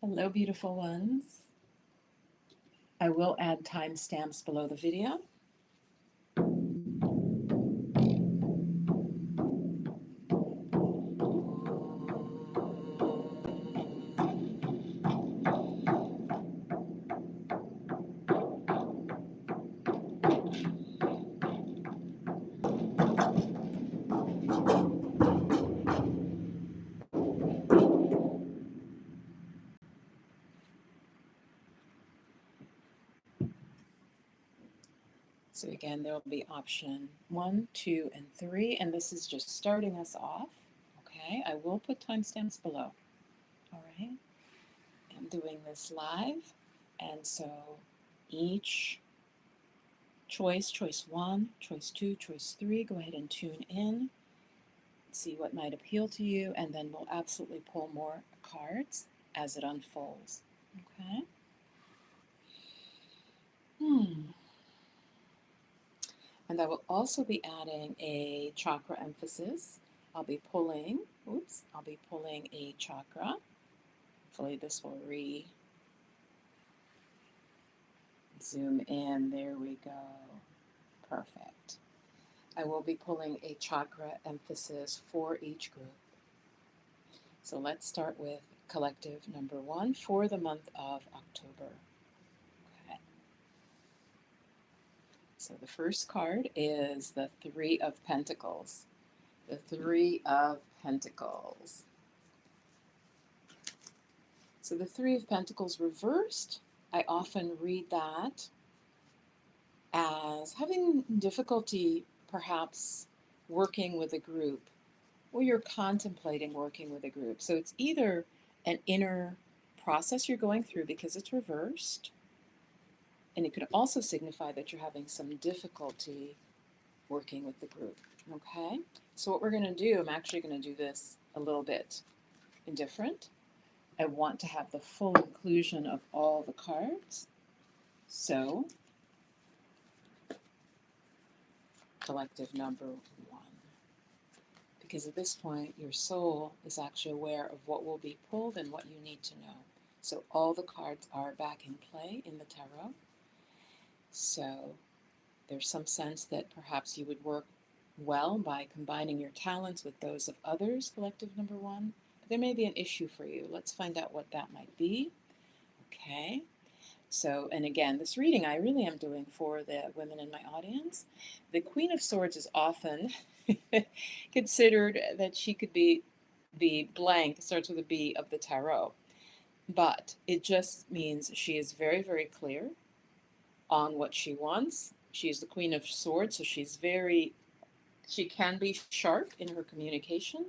Hello, beautiful ones. I will add timestamps below the video. So again, there will be option 1, 2, and 3, and this is just starting us off. Okay, I will put timestamps below. All right, I'm doing this live, and so each choice 1, choice 2, choice 3, go ahead and tune in, see what might appeal to you, and then we'll absolutely pull more cards as it unfolds. Okay. And I will also be adding a chakra emphasis. I'll be pulling a chakra. Hopefully this will zoom in. There we go. Perfect. I will be pulling a chakra emphasis for each group. So let's start with collective number 1 for the month of October. Okay. So the first card is the Three of Pentacles. The Three of Pentacles. So the Three of Pentacles reversed, I often read that as having difficulty perhaps working with a group, or you're contemplating working with a group. So it's either an inner process you're going through because it's reversed, and it could also signify that you're having some difficulty working with the group. Okay? So what we're going to do, I'm actually going to do this a little bit indifferent. I want to have the full inclusion of all the cards. So, collective number 1. Because at this point, your soul is actually aware of what will be pulled and what you need to know. So all the cards are back in play in the tarot. So there's some sense that perhaps you would work well by combining your talents with those of others, collective number 1. But there may be an issue for you. Let's find out what that might be. Okay. So, and again, this reading I really am doing for the women in my audience. The Queen of Swords is often considered that she could be the blank, starts with a B, of the tarot. But it just means she is very, very clear on what she wants. She is the Queen of Swords, so she can be sharp in her communication,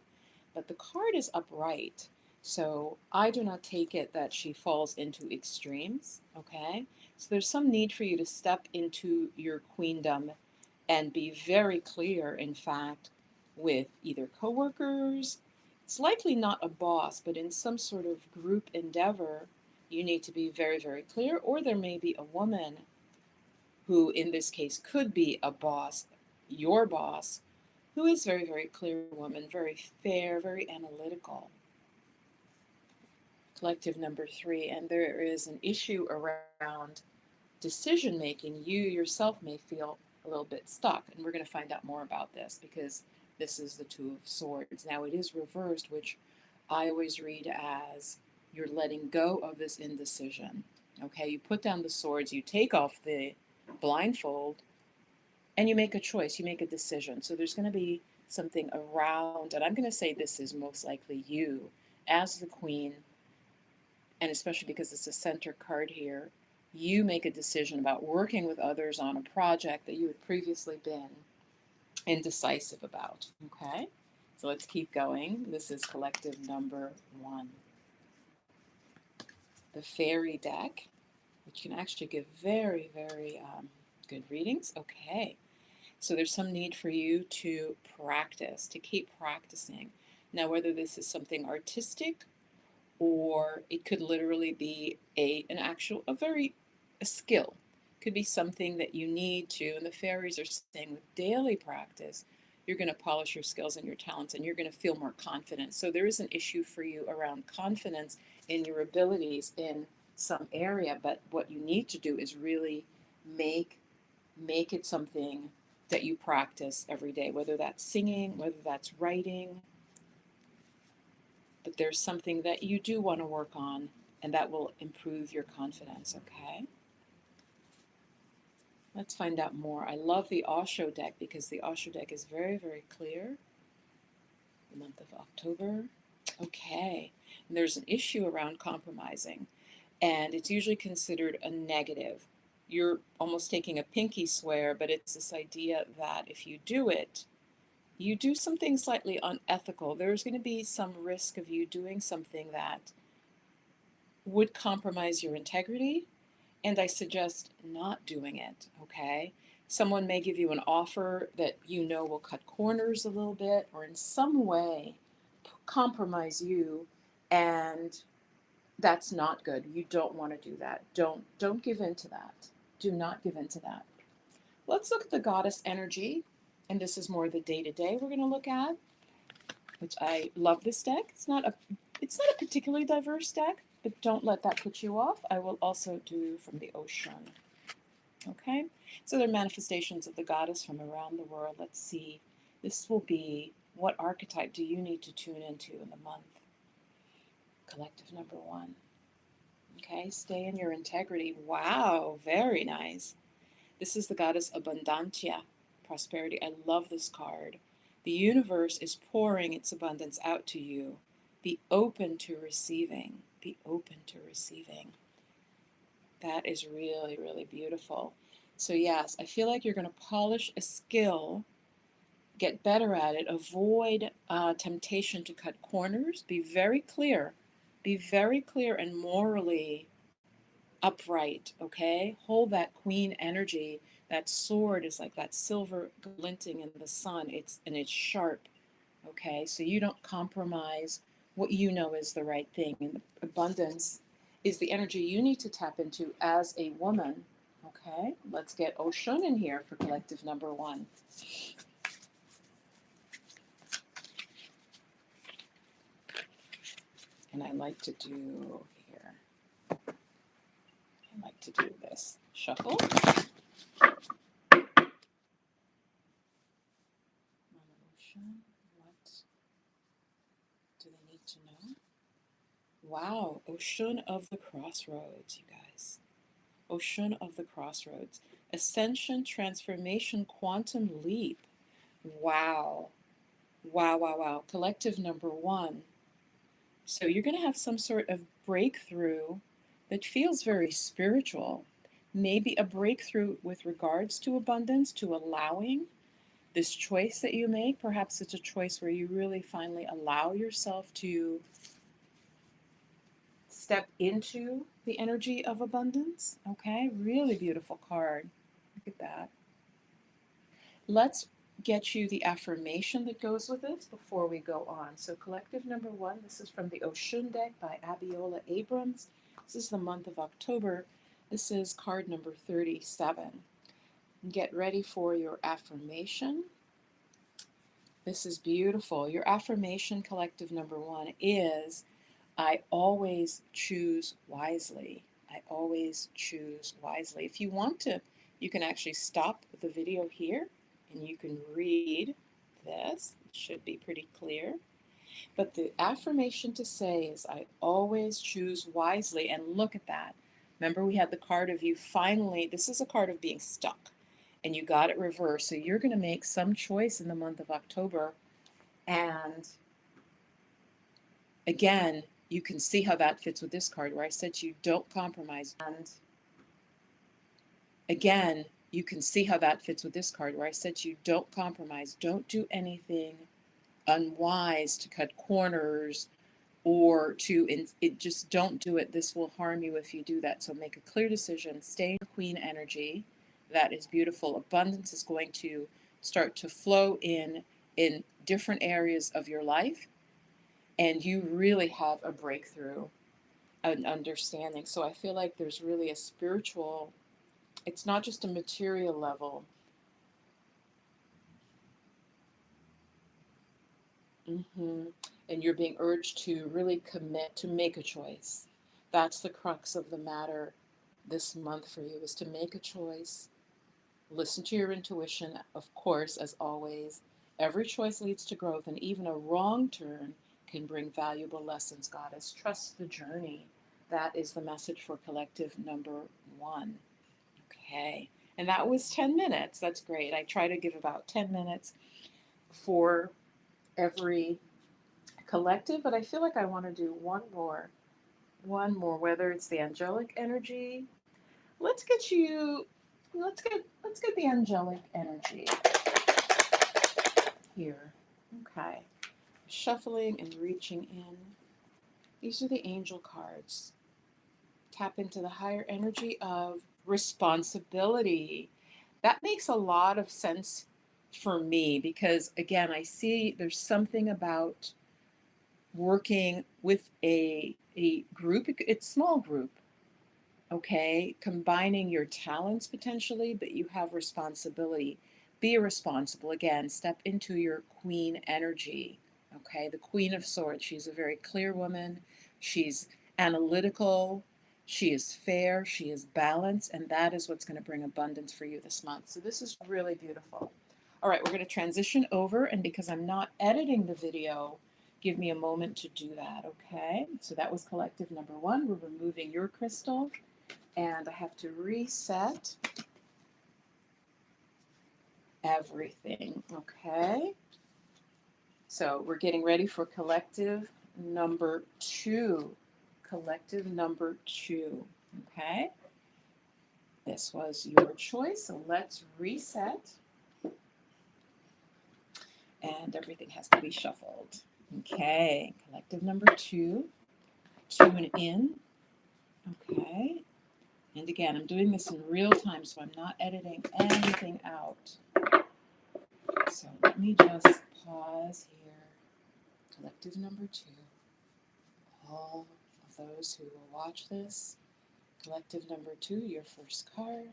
but the card is upright. So I do not take it that she falls into extremes, okay? So there's some need for you to step into your queendom and be very clear, in fact, with either coworkers. It's likely not a boss, but in some sort of group endeavor, you need to be very, very clear. Or there may be a woman who, in this case, could be a boss, your boss, who is very, very clear woman, very fair, very analytical. Collective number 3, and there is an issue around decision making. You yourself may feel a little bit stuck, and we're going to find out more about this because this is the Two of Swords. Now it is reversed, which I always read as you're letting go of this indecision. Okay, you put down the swords, you take off the blindfold, and you make a choice, you make a decision. So there's going to be something around, and I'm going to say this is most likely you as the queen, and especially because it's a center card here, you make a decision about working with others on a project that you had previously been indecisive about. Okay, so let's keep going. This is collective number 1. The fairy deck, which can actually give very, very good readings. Okay, so there's some need for you to practice, to keep practicing. Now, whether this is something artistic or it could literally be a skill. Could be something that you need to, and the fairies are saying with daily practice, you're going to polish your skills and your talents, and you're going to feel more confident. So there is an issue for you around confidence in your abilities in some area, but what you need to do is really make it something that you practice every day, whether that's singing, whether that's writing. But there's something that you do want to work on, and that will improve your confidence, okay? Let's find out more. I love the Osho deck because the Osho deck is very, very clear. The month of October. Okay. And there's an issue around compromising, and it's usually considered a negative. You're almost taking a pinky swear, but it's this idea that if you do it, you do something slightly unethical. There's going to be some risk of you doing something that would compromise your integrity, and I suggest not doing it, okay? Someone may give you an offer that you know will cut corners a little bit or in some way compromise you, and that's not good. You don't want to do that. Don't give in to that. Do not give in to that. Let's look at the goddess energy, and this is more the day-to-day we're going to look at, which I love this deck. It's not a particularly diverse deck, but don't let that put you off. I will also do from the ocean. Okay, so they're manifestations of the goddess from around the world. Let's see. This will be, what archetype do you need to tune into in the month? Collective number 1. Okay, stay in your integrity. Wow, very nice. This is the goddess Abundantia, prosperity. I love this card. The universe is pouring its abundance out to you. Be open to receiving. Be open to receiving. That is really, really beautiful. So yes, I feel like you're going to polish a skill, get better at it, avoid temptation to cut corners, be very clear. Be very clear and morally upright, okay? Hold that queen energy. That sword is like that silver glinting in the sun. It's sharp, okay? So you don't compromise what you know is the right thing. And abundance is the energy you need to tap into as a woman, okay? Let's get Oshun in here for collective number 1. And I like to do here, I like to do this. Shuffle. Oshun, what do they need to know? Wow, Oshun of the Crossroads, you guys. Oshun of the Crossroads. Ascension, transformation, quantum leap. Wow. Wow, wow, wow. Collective number 1. So you're going to have some sort of breakthrough that feels very spiritual. Maybe a breakthrough with regards to abundance, to allowing this choice that you make. Perhaps it's a choice where you really finally allow yourself to step into the energy of abundance. Okay, really beautiful card. Look at that. Let's get you the affirmation that goes with this before we go on. So collective number 1, this is from the Oshun deck by Abiola Abrams. This is the month of October. This is card number 37. Get ready for your affirmation. This is beautiful. Your affirmation, collective number 1, is I always choose wisely. I always choose wisely. If you want to, you can actually stop the video here and you can read this. It should be pretty clear. But the affirmation to say is I always choose wisely. And look at that. Remember, we had the card of you finally, this is a card of being stuck and you got it reversed. So you're going to make some choice in the month of October. And again, you can see how that fits with this card where I said to you, don't compromise. And again, you can see how that fits with this card where I said to you, don't compromise. Don't do anything unwise to cut corners or just don't do it. This will harm you if you do that. So make a clear decision. Stay in queen energy. That is beautiful. Abundance is going to start to flow in different areas of your life. And you really have a breakthrough, an understanding. So I feel like there's really a spiritual, it's not just a material level. Mm-hmm. And you're being urged to really commit to make a choice. That's the crux of the matter this month for you, is to make a choice. Listen to your intuition, of course, as always. Every choice leads to growth, and even a wrong turn can bring valuable lessons, Goddess. Trust the journey. That is the message for collective number one. Okay. And that was 10 minutes. That's great. I try to give about 10 minutes for every collective, but I feel like I want to do one more, whether it's the angelic energy. Let's get you, let's get the angelic energy here. Okay. Shuffling and reaching in. These are the angel cards. Tap into the higher energy of responsibility. That makes a lot of sense for me because, again, I see there's something about working with a group, it's small group, okay, combining your talents potentially, but you have responsibility. Be responsible. Again, step into your queen energy. Okay, the Queen of Swords. She's a very clear woman. She's analytical. She is fair. She is balanced. And that is what's going to bring abundance for you this month. So, this is really beautiful. All right, we're going to transition over. And because I'm not editing the video, give me a moment to do that. Okay, so that was collective number one. We're removing your crystal. And I have to reset everything. Okay, so we're getting ready for collective number two. Collective number two. Okay, this was your choice, so let's reset. And everything has to be shuffled. Okay, collective number two. Tune in. Okay, and again, I'm doing this in real time, so I'm not editing anything out. So let me just pause here. Collective number two. All of those who will watch this. Collective number two, your first card.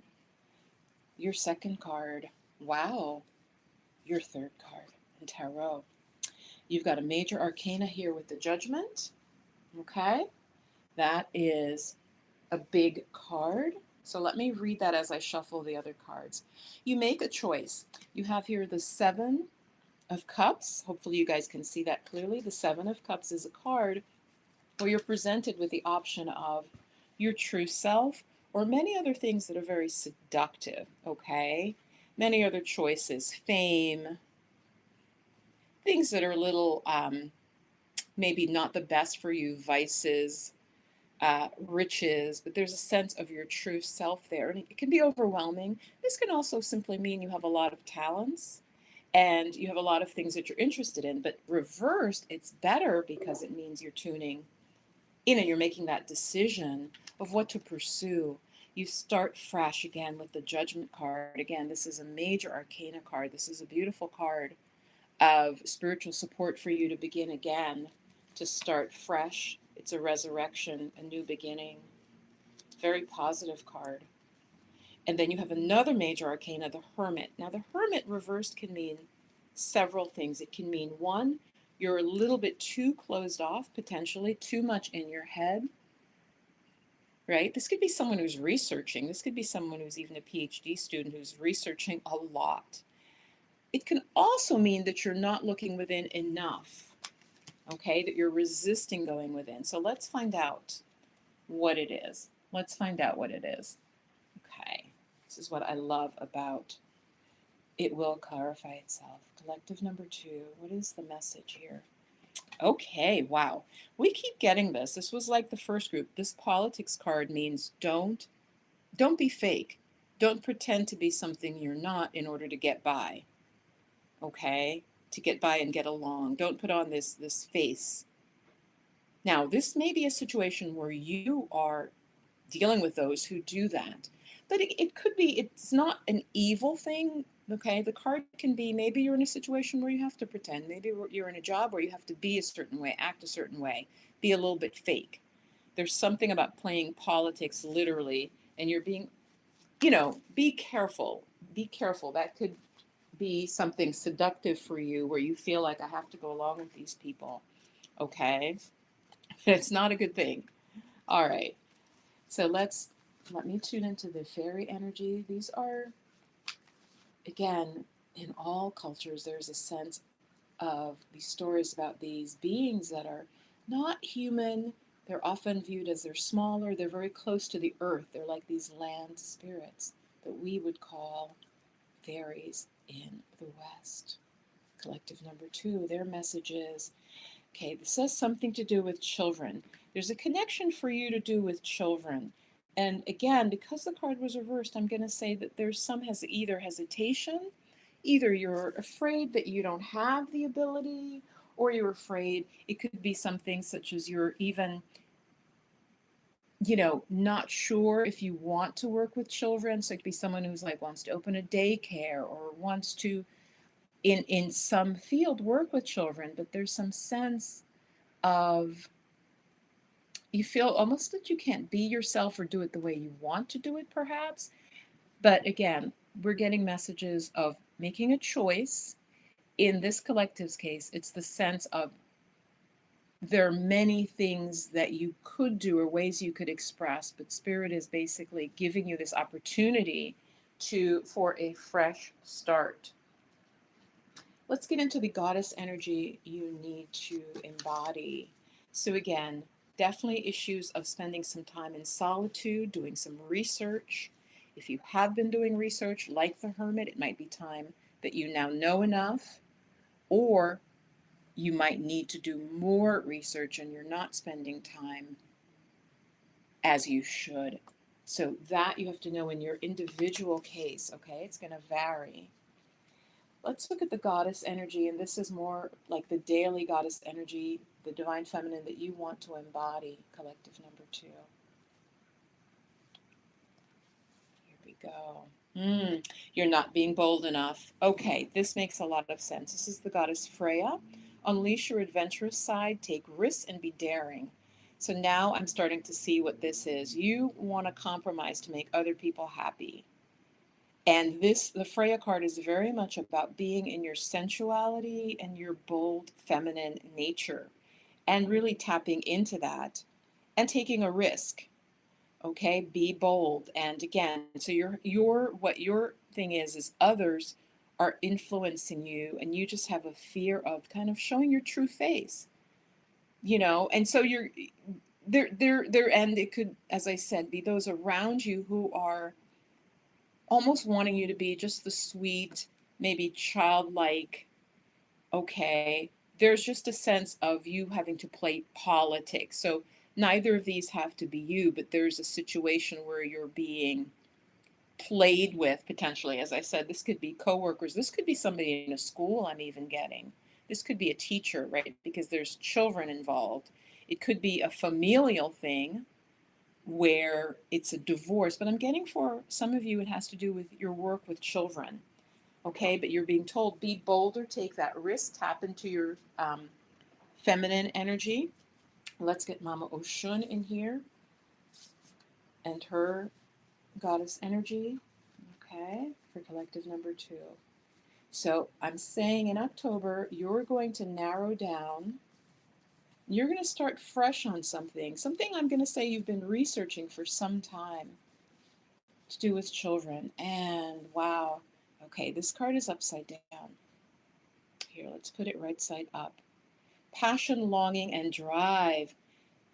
Your second card. Wow. Your third card in Tarot. You've got a major arcana here with the Judgment. Okay. That is a big card. So let me read that as I shuffle the other cards. You make a choice. You have here the Seven of Cups. Hopefully you guys can see that clearly. The Seven of Cups is a card where you're presented with the option of your true self or many other things that are very seductive, okay? Many other choices, fame, things that are a little maybe not the best for you, vices, riches, but there's a sense of your true self there. And it can be overwhelming. This can also simply mean you have a lot of talents and you have a lot of things that you're interested in. But reversed, it's better because it means you're tuning in and you're making that decision of what to pursue. You start fresh again with the Judgment card. Again, this is a major arcana card. This is a beautiful card of spiritual support for you to begin again, to start fresh. It's a resurrection, a new beginning. Very positive card. And then you have another major arcana, the Hermit. Now, the Hermit reversed can mean several things. It can mean one, you're a little bit too closed off, potentially, too much in your head, right? This could be someone who's researching. This could be someone who's even a PhD student who's researching a lot. It can also mean that you're not looking within enough, okay? That you're resisting going within. So let's find out what it is. Let's find out what it is. Okay, this is what I love about it. Will clarify itself. Collective number two, what is the message here? Okay, wow. We keep getting this. This was like the first group. This politics card means don't be fake. Don't pretend to be something you're not in order to get by. Okay? To get by and get along. Don't put on this face. Now, this may be a situation where you are dealing with those who do that. But it could be, it's not an evil thing, okay? The card can be maybe you're in a situation where you have to pretend. Maybe you're in a job where you have to be a certain way, act a certain way, be a little bit fake. There's something about playing politics literally, and you're being, be careful. Be careful. That could be something seductive for you where you feel like I have to go along with these people. Okay? It's not a good thing. All right. So let me tune into the fairy energy. These are, again, in all cultures, there's a sense of these stories about these beings that are not human. They're often viewed as they're smaller. They're very close to the earth. They're like these land spirits that we would call fairies in the West. Collective number two, their message is, okay, this has something to do with children. There's a connection for you to do with children. And again, because the card was reversed, I'm going to say that there's some either hesitation, either you're afraid that you don't have the ability, or you're afraid it could be something such as you're even, not sure if you want to work with children. So it could be someone who's like wants to open a daycare or wants to in some field work with children, but there's some sense of you feel almost that you can't be yourself or do it the way you want to do it, perhaps. But again, we're getting messages of making a choice. In this collective's case, it's the sense of there are many things that you could do or ways you could express, but Spirit is basically giving you this opportunity for a fresh start. Let's get into the goddess energy you need to embody. So again, definitely issues of spending some time in solitude, doing some research. If you have been doing research like the hermit, it might be time that you now know enough, or you might need to do more research and you're not spending time as you should. So that you have to know in your individual case, okay? It's going to vary. Let's look at the goddess energy, and this is more like the daily goddess energy, the divine feminine that you want to embody, collective number two. Here we go. You're not being bold enough. Okay, this makes a lot of sense. This is the goddess Freya. Unleash your adventurous side, take risks, and be daring. So now I'm starting to see what this is. You want to compromise to make other people happy. And the Freya card is very much about being in your sensuality and your bold feminine nature and really tapping into that and taking a risk. Okay, be bold. And again, so what your thing is others are influencing you and you just have a fear of kind of showing your true face. And so you're there and it could, as I said, be those around you who are almost wanting you to be just the sweet, maybe childlike, okay. There's just a sense of you having to play politics. So neither of these have to be you, but there's a situation where you're being played with potentially. As I said, this could be coworkers. This could be somebody in a school I'm even getting. This could be a teacher, right? Because there's children involved. It could be a familial thing where it's a divorce, but I'm getting for some of you, it has to do with your work with children. Okay, but you're being told be bolder, take that risk, tap into your feminine energy. Let's get Mama Oshun in here and her goddess energy. Okay, for collective number two. So I'm saying in October, you're going to narrow down. You're going to start fresh on something I'm going to say you've been researching for some time to do with children. And wow, okay, this card is upside down. Here, let's put it right side up. Passion, longing, and drive.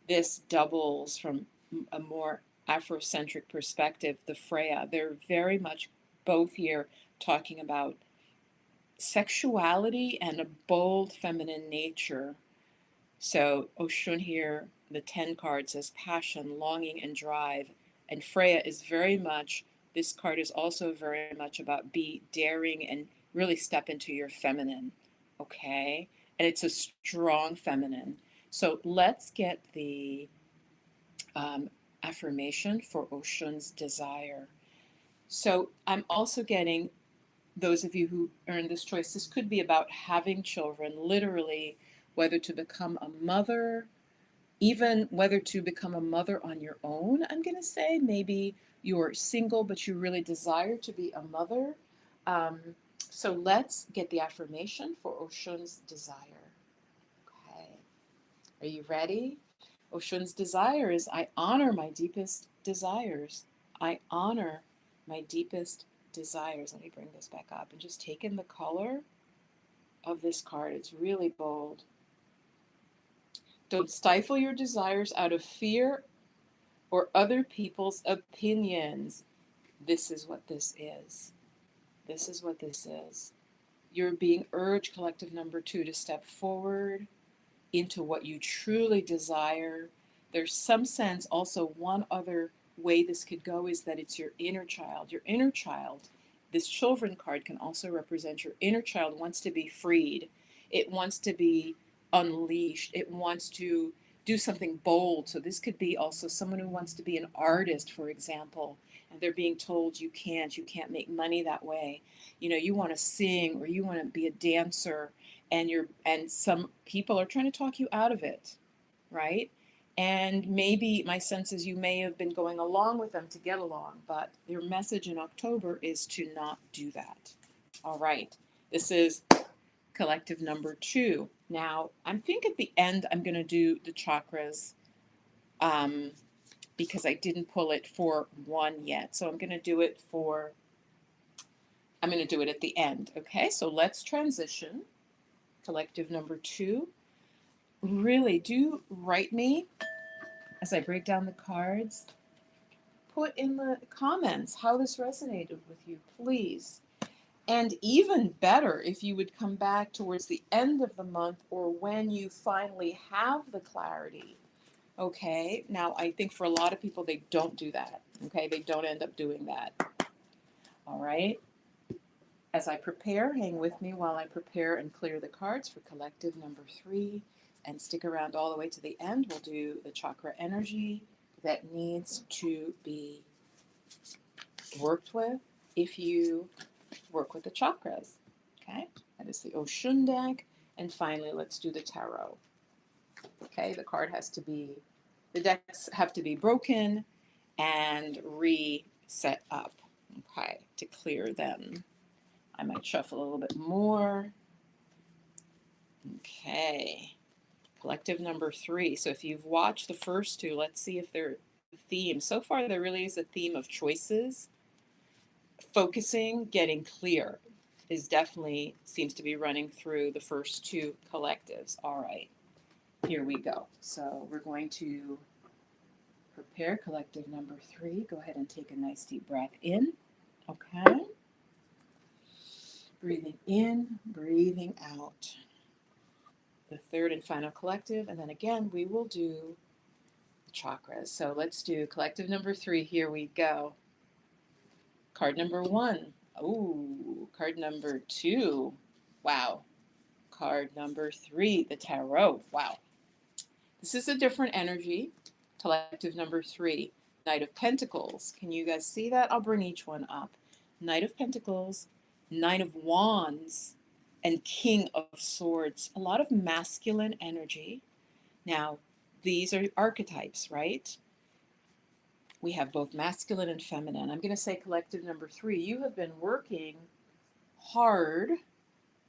This doubles from a more Afrocentric perspective, the Freya. They're very much both here talking about sexuality and a bold feminine nature. So Oshun here, the 10 card says passion, longing, and drive. And Freya is very much, this card is also very much about be daring and really step into your feminine. Okay? And it's a strong feminine. So let's get the affirmation for Oshun's desire. So I'm also getting those of you who earned this choice, this could be about having children, literally, whether to become a mother, even whether to become a mother on your own. I'm going to say maybe you're single, but you really desire to be a mother. Um, So let's get the affirmation for Oshun's desire. Okay. Are you ready? Oshun's desire is I honor my deepest desires. I honor my deepest desires. Let me bring this back up and just take in the color of this card. It's really bold. Don't stifle your desires out of fear or other people's opinions. This is what this is. This is what this is. You're being urged, collective number 2, to step forward into what you truly desire. There's some sense also, one other way this could go is that it's your inner child. Your inner child, this children card can also represent your inner child wants to be freed. It wants to be unleashed. It wants to do something bold. So this could be also someone who wants to be an artist, for example, and they're being told you can't make money that way. You know, you want to sing or you want to be a dancer, and some people are trying to talk you out of it, right? And maybe my sense is you may have been going along with them to get along, but your message in October is to not do that. All right. This is collective number 2. Now, I think at the end I'm going to do the chakras, um, because I didn't pull it for 1 yet. So I'm going to do it at the end. Okay, so let's transition. Collective number 2. Really do write me as I break down the cards. Put in the comments how this resonated with you, please. And even better, if you would come back towards the end of the month or when you finally have the clarity. Okay, now I think for a lot of people, they don't do that. Okay, they don't end up doing that. All right. As I prepare, hang with me while I prepare and clear the cards for collective number 3. And stick around all the way to the end. We'll do the chakra energy that needs to be worked with if you work with the chakras. Okay, that is the Oshun deck. And finally, let's do the tarot. Okay, the decks have to be broken and reset up, okay, to clear them. I might shuffle a little bit more. Okay, collective number 3. So if you've watched the first 2, let's see if they're theme. So far, there really is a theme of choices. Focusing, getting clear is definitely seems to be running through the first 2 collectives. All right, here we go. So we're going to prepare collective number 3. Go ahead and take a nice deep breath in. Okay. Breathing in, breathing out. The third and final collective, and then again we will do the chakras. So let's do collective number 3. Here we go. Card number 1. Oh, card number 2. Wow. Card number 3, the tarot. Wow. This is a different energy. Collective number 3, Knight of Pentacles. Can you guys see that? I'll bring each one up. Knight of Pentacles, Knight of Wands, and King of Swords. A lot of masculine energy. Now, these are archetypes, right? We have both masculine and feminine. I'm going to say collective number 3. You have been working hard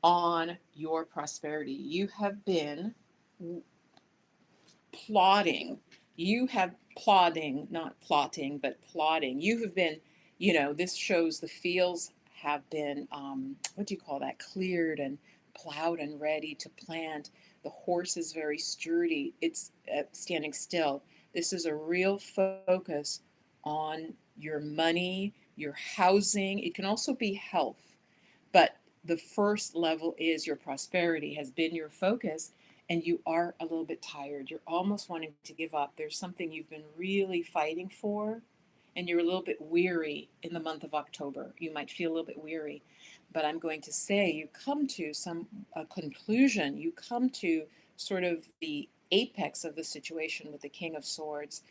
on your prosperity. You have been plotting. You have plodding, not plotting, but plotting. You have been, this shows the fields have been, what do you call that, cleared and plowed and ready to plant. The horse is very sturdy. It's standing still. This is a real focus on your money, your housing. It can also be health. But the first level is your prosperity has been your focus, and you are a little bit tired. You're almost wanting to give up. There's something you've been really fighting for, and you're a little bit weary in the month of October. You might feel a little bit weary, but I'm going to say you come to a conclusion. You come to sort of the apex of the situation with the King of Swords.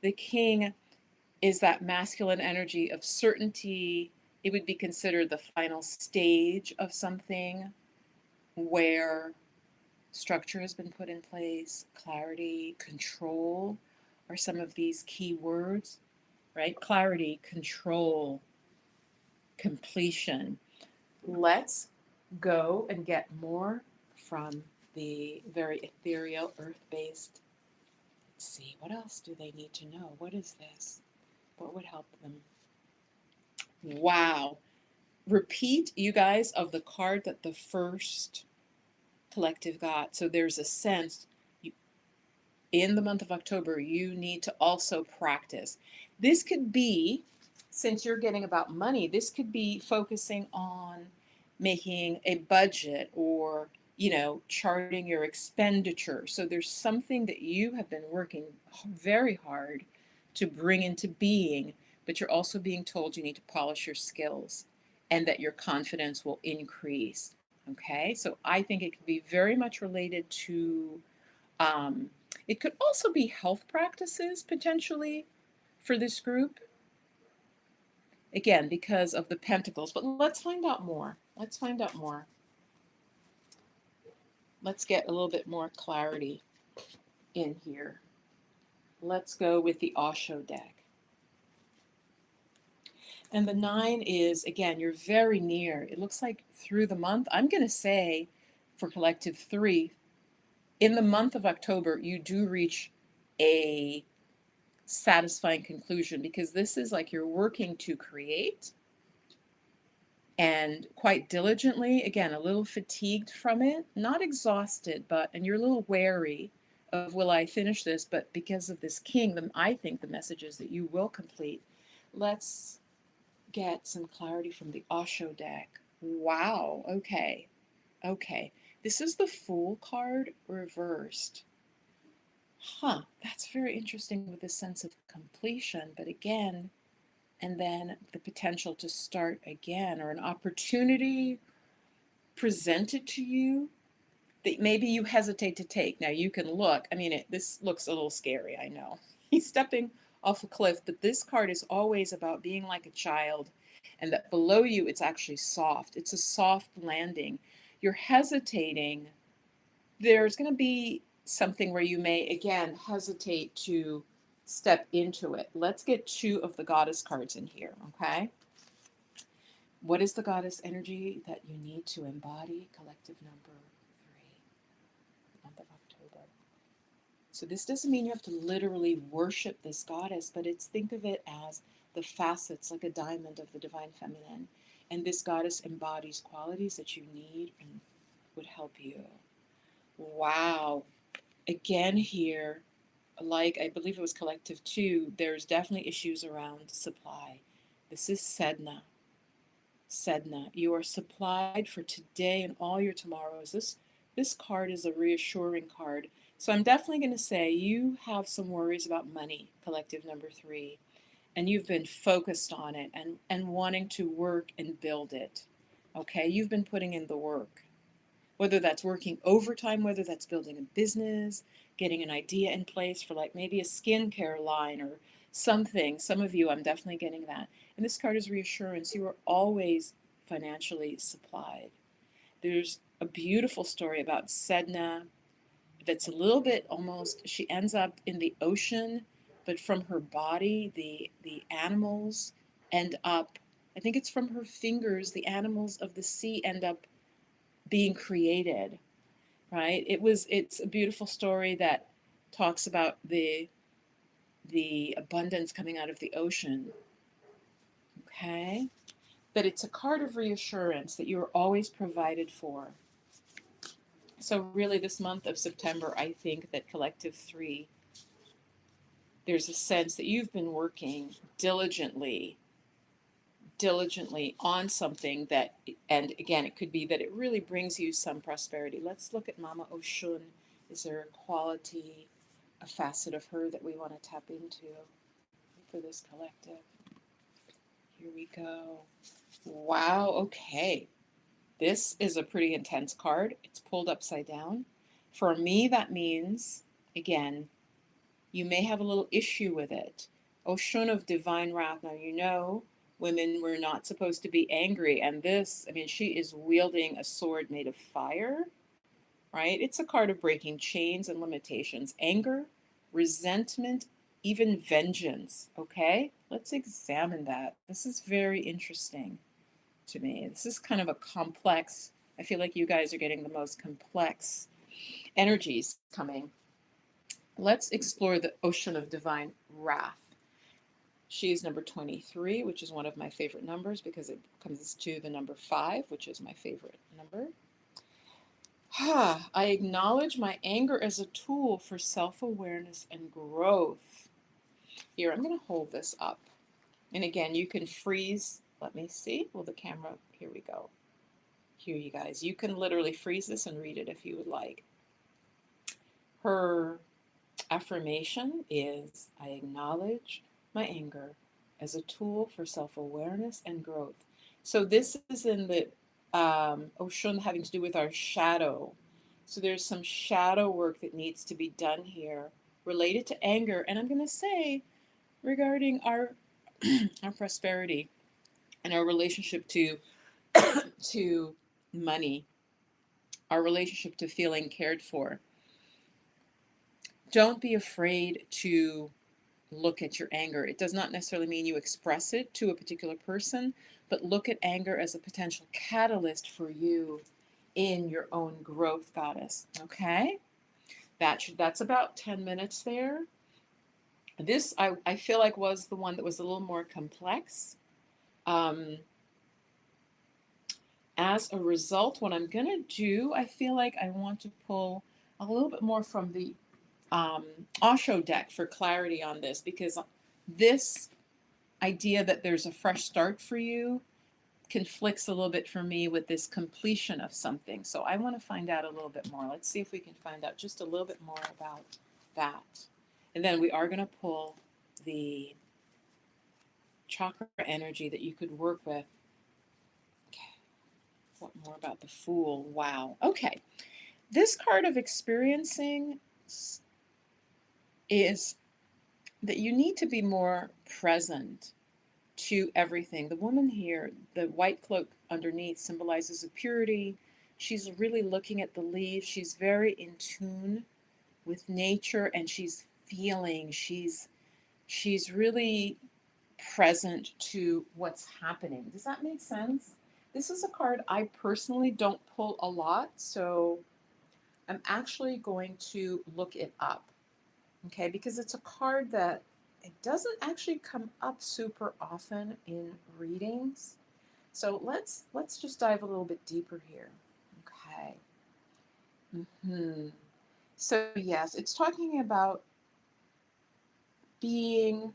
The King is that masculine energy of certainty. It would be considered the final stage of something where structure has been put in place, clarity, control are some of these key words, right? Clarity, control, completion. Let's go and get more from the very ethereal, earth-based. Let's see, what else do they need to know? What is this? What would help them? Wow. Repeat, you guys, of the card that the first collective got. So there's a sense in the month of October, you need to also practice. This could be, since you're getting about money, this could be focusing on making a budget or, charting your expenditure. So there's something that you have been working very hard to bring into being, but you're also being told you need to polish your skills and that your confidence will increase. Okay, so I think it could be very much related to um, it could also be health practices potentially for this group, again, because of the pentacles. But let's find out more. Let's find out more. Let's get a little bit more clarity in here. Let's go with the Osho deck. And the 9 is, again, you're very near. It looks like through the month, I'm going to say for collective 3, in the month of October, you do reach a satisfying conclusion because this is like you're working to create and quite diligently, again, a little fatigued from it, not exhausted, and you're a little wary of will I finish this, but because of this king, I think the message is that you will complete. Let's get some clarity from the Osho deck. Wow, okay. This is the Fool card reversed. That's very interesting with this sense of completion, but again, and then the potential to start again or an opportunity presented to you that maybe you hesitate to take. Now you can look, this looks a little scary, I know. He's stepping off a cliff, but this card is always about being like a child and that below you it's actually soft. It's a soft landing. You're hesitating. There's going to be something where you may again hesitate to step into it. Let's get 2 of the goddess cards in here, okay? What is the goddess energy that you need to embody? Collective number 3, month of October. So this doesn't mean you have to literally worship this goddess, but think of it as the facets, like a diamond of the divine feminine. And this goddess embodies qualities that you need and would help you. Wow. Again here, like I believe it was collective 2, there's definitely issues around supply. This is Sedna. Sedna, you are supplied for today and all your tomorrows. This card is a reassuring card. So I'm definitely going to say you have some worries about money, collective number 3, and you've been focused on it and wanting to work and build it. Okay, you've been putting in the work. Whether that's working overtime, whether that's building a business, getting an idea in place for like maybe a skincare line or something. Some of you, I'm definitely getting that. And this card is reassurance. You are always financially supplied. There's a beautiful story about Sedna that's a little bit almost, she ends up in the ocean, but from her body, the animals end up, I think it's from her fingers, the animals of the sea end up being created, right? It's a beautiful story that talks about the abundance coming out of the ocean. Okay? But it's a card of reassurance that you are always provided for. So really this month of September, I think that collective 3, there's a sense that you've been working diligently on something that, and again, it could be that it really brings you some prosperity. Let's look at Mama Oshun. Is there a quality, a facet of her that we want to tap into for this collective? Here we go. Wow, okay. This is a pretty intense card. It's pulled upside down. For me, that means, again, you may have a little issue with it. Oshun of divine wrath. Now, women were not supposed to be angry. And this, she is wielding a sword made of fire, right? It's a card of breaking chains and limitations. Anger, resentment, even vengeance, okay? Let's examine that. This is very interesting. to me. This is kind of a complex, I feel like you guys are getting the most complex energies coming. Let's explore the ocean of divine wrath. She is number 23, which is one of my favorite numbers because it comes to the number 5, which is my favorite number. I acknowledge my anger as a tool for self-awareness and growth. Here, I'm going to hold this up. And again, you can freeze. Let me see. Will the camera? Here we go. Here, you guys. You can literally freeze this and read it if you would like. Her affirmation is, I acknowledge my anger as a tool for self-awareness and growth. So this is in the Oshun having to do with our shadow. So there's some shadow work that needs to be done here related to anger. And I'm going to say regarding our our prosperity and our relationship to to money, our relationship to feeling cared for. Don't be afraid to look at your anger. It does not necessarily mean you express it to a particular person, but look at anger as a potential catalyst for you in your own growth, goddess. Okay? That's about 10 minutes there. This, I feel like, was the one that was a little more complex. As a result, what I'm going to do, I feel like I want to pull a little bit more from the Osho deck for clarity on this, because this idea that there's a fresh start for you conflicts a little bit for me with this completion of something. So I want to find out a little bit more. Let's see if we can find out just a little bit more about that. And then we are going to pull the chakra energy that you could work with. Okay. What more about the Fool? Wow. Okay. This card of experiencing is that you need to be more present to everything. The woman here, the white cloak underneath, symbolizes a purity. She's really looking at the leaves. She's very in tune with nature, and she's feeling. She's really present to what's happening. Does that make sense? This is a card I personally don't pull a lot, so I'm actually going to look it up. Okay, because it's a card that it doesn't actually come up super often in readings. So let's just dive a little bit deeper here. Okay. So yes, it's talking about being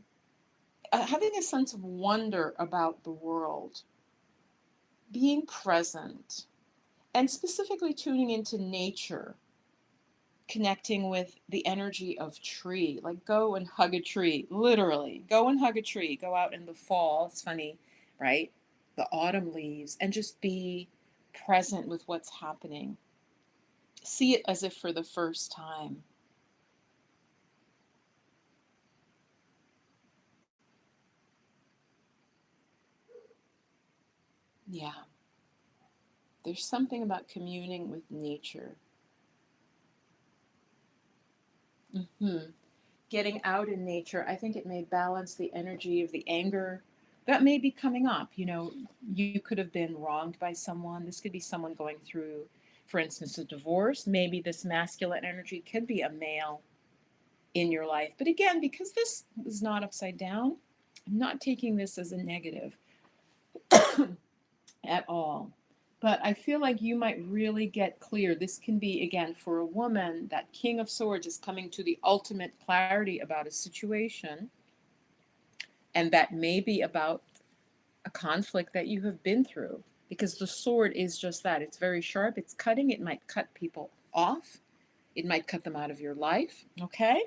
having a sense of wonder about the world, being present, and specifically tuning into nature, connecting with the energy of tree. Like, go and hug a tree, literally. Go and hug a tree. Go out in the fall. It's funny, right? The autumn leaves, and just be present with what's happening. See it as if for the first time. Yeah. There's something about communing with nature. Mm-hmm. Getting out in nature, I think it may balance the energy of the anger that may be coming up. You know, you could have been wronged by someone. This could be someone going through, for instance, a divorce. Maybe this masculine energy could be a male in your life. But again, because this is not upside down, I'm not taking this as a negative at all. But I feel like you might really get clear. This can be, again, for a woman, that King of Swords is coming to the ultimate clarity about a situation. And that may be about a conflict that you have been through. Because the sword is just that. It's very sharp. It's cutting. It might cut people off. It might cut them out of your life. Okay?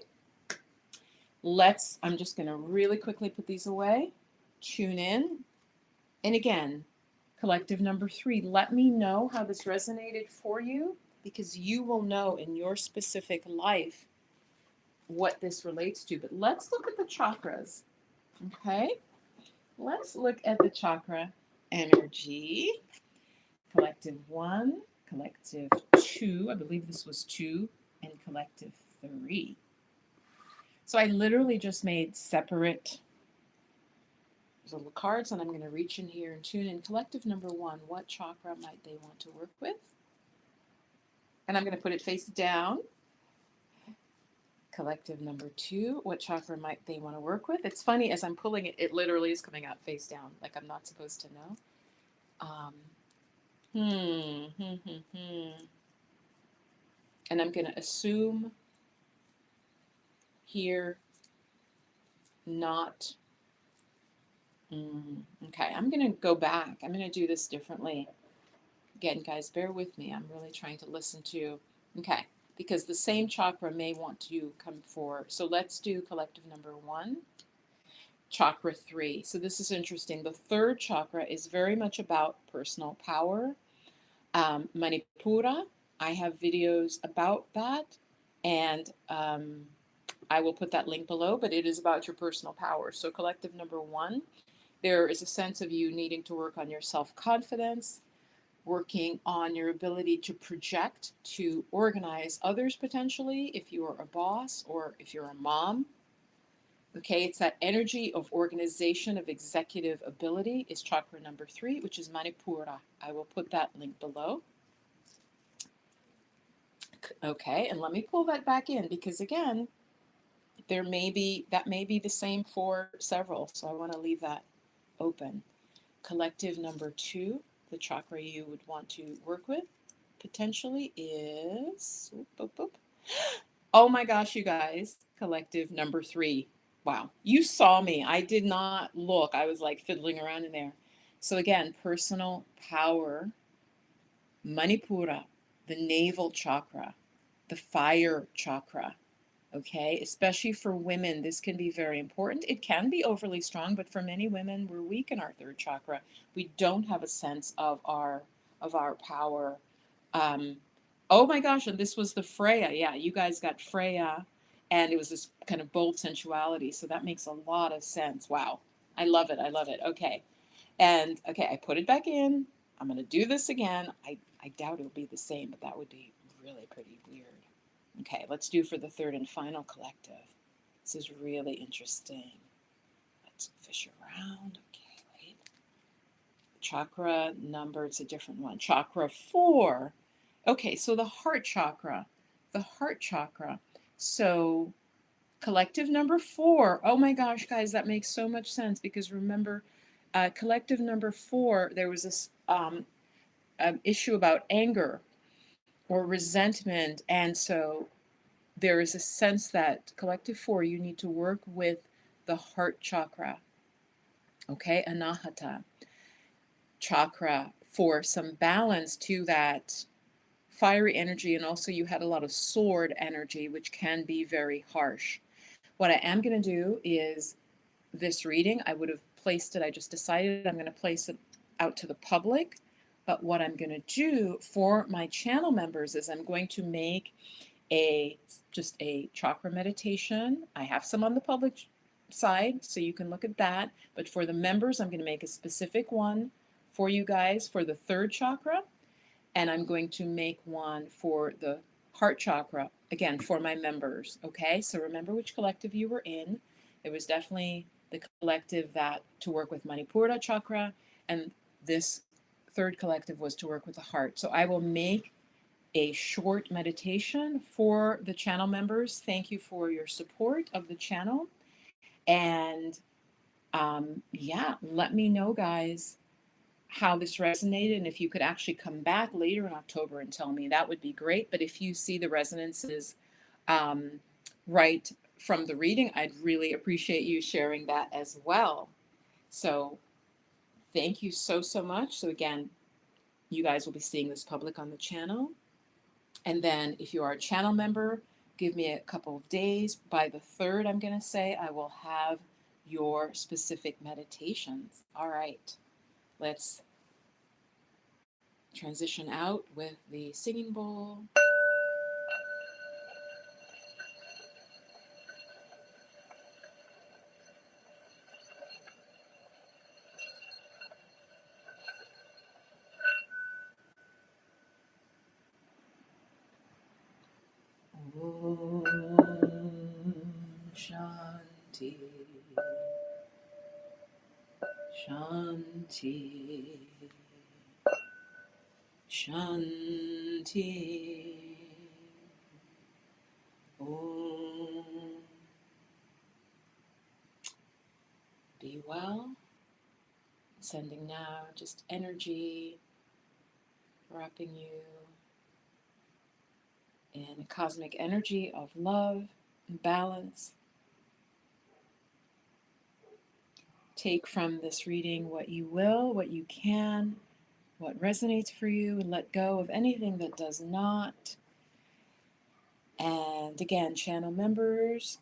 I'm just going to really quickly put these away. Tune in. And again, collective number 3, let me know how this resonated for you, because you will know in your specific life what this relates to. But let's look at the chakras. Okay? Let's look at the chakra energy. Collective 1, collective 2, I believe this was 2, and collective 3. So I literally just made separate little cards, and I'm going to reach in here and tune in. Collective number one, what chakra might they want to work with? And I'm going to put it face down. Collective number two, what chakra might they want to work with? It's funny, as I'm pulling it, it literally is coming out face down, like I'm not supposed to know. And I'm going to assume here not. Okay, I'm going to go back. I'm going to do this differently. Again, guys, bear with me. I'm really trying to listen to. Okay, because the same chakra may want to come for. So let's do collective number one, chakra three. So this is interesting. The third chakra is very much about personal power. Manipura, I have videos about that, and I will put that link below, but it is about your personal power. So collective number one, there is a sense of you needing to work on your self-confidence, working on your ability to project, to organize others potentially, if you are a boss or if you're a mom. Okay, it's that energy of organization, of executive ability is chakra number three, which is Manipura. I will put that link below. Okay, and let me pull that back in because again, that may be the same for several, so I want to leave that open. Collective number two, the chakra you would want to work with potentially is, oh my gosh, you guys, collective number three. Wow, you saw me. I did not look. I was like fiddling around in there. So again, personal power, Manipura, the navel chakra, the fire chakra. Okay, especially for women, this can be very important. It can be overly strong, but for many women, we're weak in our third chakra. We don't have a sense of our power. Um, oh my gosh, and this was the Freya. Yeah, you guys got Freya, and it was this kind of bold sensuality. So that makes a lot of sense. Wow, I love it. I love it. Okay, and okay, I put it back in. I'm gonna do this again. I doubt it'll be the same, but that would be really pretty weird. Okay, let's do for the third and final collective. This is really interesting. Let's fish around. Okay, wait. Chakra number, it's a different one. Chakra four. Okay, so the heart chakra. The heart chakra. So collective number four. Oh my gosh, guys, that makes so much sense because remember, collective number four, there was this issue about anger or resentment. And so there is a sense that collective four, you need to work with the heart chakra, okay, anahata chakra, for some balance to that fiery energy. And also, you had a lot of sword energy, which can be very harsh. What I am going to do is this reading, I would have placed it, I just decided I'm going to place it out to the public. But what I'm going to do for my channel members is I'm going to make just a chakra meditation. I have some on the public side, so you can look at that. But for the members, I'm going to make a specific one for you guys for the third chakra, and I'm going to make one for the heart chakra, again, for my members. Okay, so remember which collective you were in. It was definitely the collective that to work with Manipura chakra, and this third collective was to work with the heart. So I will make a short meditation for the channel members. Thank you for your support of the channel. And yeah, let me know, guys, how this resonated. And if you could actually come back later in October and tell me, that would be great. But if you see the resonances right from the reading, I'd really appreciate you sharing that as well. So thank you so, so much. So again, you guys will be seeing this public on the channel. And then if you are a channel member, give me a couple of days. By the third, I'm going to say, I will have your specific meditations. All right, let's transition out with the singing bowl. Om Shanti. Shanti. Shanti. Om. Be well. Sending now just energy, wrapping you in a cosmic energy of love and balance. Take from this reading what you will, what you can, what resonates for you, and let go of anything that does not. And again, channel members,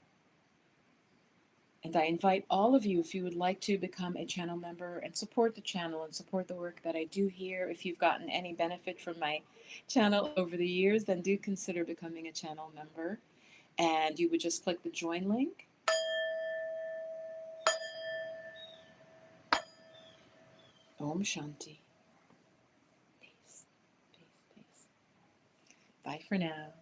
and I invite all of you, if you would like to become a channel member and support the channel and support the work that I do here. If you've gotten any benefit from my channel over the years, then do consider becoming a channel member. And you would just click the join link. Om Shanti. Peace, peace, peace. Bye for now.